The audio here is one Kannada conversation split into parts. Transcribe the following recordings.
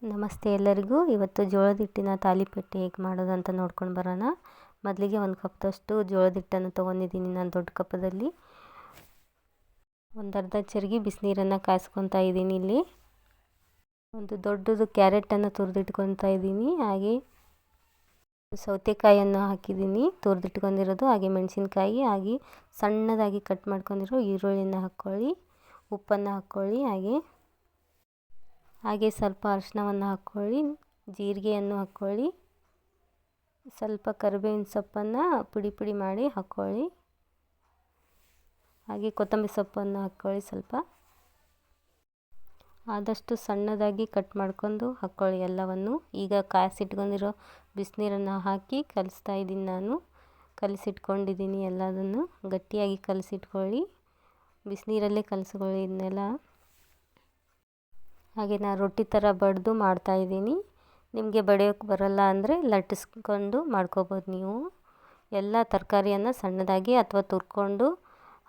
ನಮಸ್ತೆ ಎಲ್ಲರಿಗೂ. ಇವತ್ತು ಜೋಳದ ಹಿಟ್ಟಿನ ತಾಲಿಪಟ್ಟು ಹೇಗೆ ಮಾಡೋದಂತ ನೋಡ್ಕೊಂಡು ಬರೋಣ. ಮೊದಲಿಗೆ ಒಂದು ಕಪ್ದಷ್ಟು ಜೋಳದ ಹಿಟ್ಟನ್ನು ತೊಗೊಂಡಿದ್ದೀನಿ ನಾನು ದೊಡ್ಡ ಕಪ್ಪದಲ್ಲಿ. ಒಂದು ಅರ್ಧ ಚರಿಗೆ ಬಿಸಿನೀರನ್ನು ಕಾಯಿಸ್ಕೊತಾ ಇದ್ದೀನಿ. ಇಲ್ಲಿ ಒಂದು ದೊಡ್ಡದು ಕ್ಯಾರೆಟನ್ನು ತುರಿದಿಟ್ಕೊತಾ ಇದ್ದೀನಿ. ಹಾಗೆ ಸೌತೆಕಾಯಿಯನ್ನು ಹಾಕಿದ್ದೀನಿ ತುರಿದಿಟ್ಕೊಂಡಿರೋದು. ಹಾಗೆ ಮೆಣಸಿನ್ಕಾಯಿ, ಹಾಗೆ ಸಣ್ಣದಾಗಿ ಕಟ್ ಮಾಡ್ಕೊಂಡಿರೋ ಈರುಳ್ಳಿನ ಹಾಕ್ಕೊಳ್ಳಿ, ಉಪ್ಪನ್ನು ಹಾಕ್ಕೊಳ್ಳಿ, ಹಾಗೆ ಸ್ವಲ್ಪ ಅರಿಶಿನವನ್ನು ಹಾಕ್ಕೊಳ್ಳಿ, ಜೀರಿಗೆಯನ್ನು ಹಾಕ್ಕೊಳ್ಳಿ, ಸ್ವಲ್ಪ ಕರಿಬೇವಿನ ಸೊಪ್ಪನ್ನು ಪುಡಿ ಮಾಡಿ ಹಾಕ್ಕೊಳ್ಳಿ, ಹಾಗೆ ಕೊತ್ತಂಬರಿ ಸೊಪ್ಪನ್ನು ಹಾಕ್ಕೊಳ್ಳಿ. ಸ್ವಲ್ಪ ಆದಷ್ಟು ಸಣ್ಣದಾಗಿ ಕಟ್ ಮಾಡ್ಕೊಂಡು ಹಾಕ್ಕೊಳ್ಳಿ ಎಲ್ಲವನ್ನು. ಈಗ ಕಾಯಿಸಿಟ್ಕೊಂಡಿರೋ ಬಿಸಿನೀರನ್ನು ಹಾಕಿ ಕಲಿಸ್ತಾ ಇದ್ದೀನಿ. ನಾನು ಕಲಿಸಿಟ್ಕೊಂಡಿದ್ದೀನಿ. ಎಲ್ಲದನ್ನು ಗಟ್ಟಿಯಾಗಿ ಕಲಿಸಿಟ್ಕೊಳ್ಳಿ, ಬಿಸಿನೀರಲ್ಲೇ ಕಲಿಸ್ಕೊಳ್ಳಿ ಇದನ್ನೆಲ್ಲ. ಹಾಗೆ ನಾನು ರೊಟ್ಟಿ ಥರ ಬಡಿದು ಮಾಡ್ತಾಯಿದ್ದೀನಿ. ನಿಮಗೆ ಬಡಿಯೋಕ್ಕೆ ಬರಲ್ಲ ಅಂದರೆ ಲಟ್ಟಿಸ್ಕೊಂಡು ಮಾಡ್ಕೋಬೋದು ನೀವು. ಎಲ್ಲ ತರಕಾರಿಯನ್ನು ಸಣ್ಣದಾಗಿ ಅಥವಾ ತುರ್ಕೊಂಡು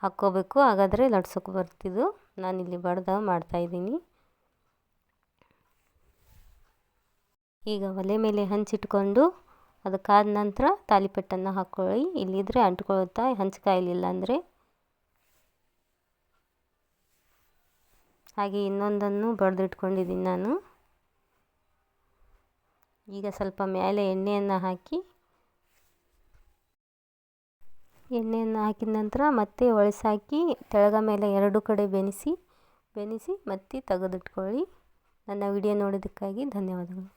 ಹಾಕ್ಕೋಬೇಕು, ಹಾಗಾದರೆ ಲಟ್ಸೋಕೆ ಬರ್ತಿದ್ದು. ನಾನಿಲ್ಲಿ ಬಡ್ದು ಮಾಡ್ತಾಯಿದ್ದೀನಿ. ಈಗ ಒಲೆ ಮೇಲೆ ಹಂಚಿಟ್ಕೊಂಡು ಅದಕ್ಕಾದ ನಂತರ ತಾಲಿಪಟ್ಟನ್ನು ಹಾಕ್ಕೊಳ್ಳಿ. ಇಲ್ಲಿದ್ದರೆ ಅಂಟ್ಕೊಳುತ್ತಾ, ಹಂಚ್ಕಾಯಲಿಲ್ಲ ಅಂದರೆ. ಹಾಗೆ ಇನ್ನೊಂದನ್ನು ಬಡ್ದಿಟ್ಕೊಂಡಿದ್ದೀನಿ ನಾನು. ಈಗ ಸ್ವಲ್ಪ ಮೇಲೆ ಎಣ್ಣೆಯನ್ನು ಹಾಕಿದ ನಂತರ ಮತ್ತೆ ಒಳಸಾಕಿ ತೆಳಗ ಮೇಲೆ ಎರಡು ಕಡೆ ಬೆನಿಸಿ ಮತ್ತೆ ತೆಗೆದಿಟ್ಕೊಳ್ಳಿ. ನನ್ನ ವಿಡಿಯೋ ನೋಡೋದಕ್ಕಾಗಿ ಧನ್ಯವಾದಗಳು.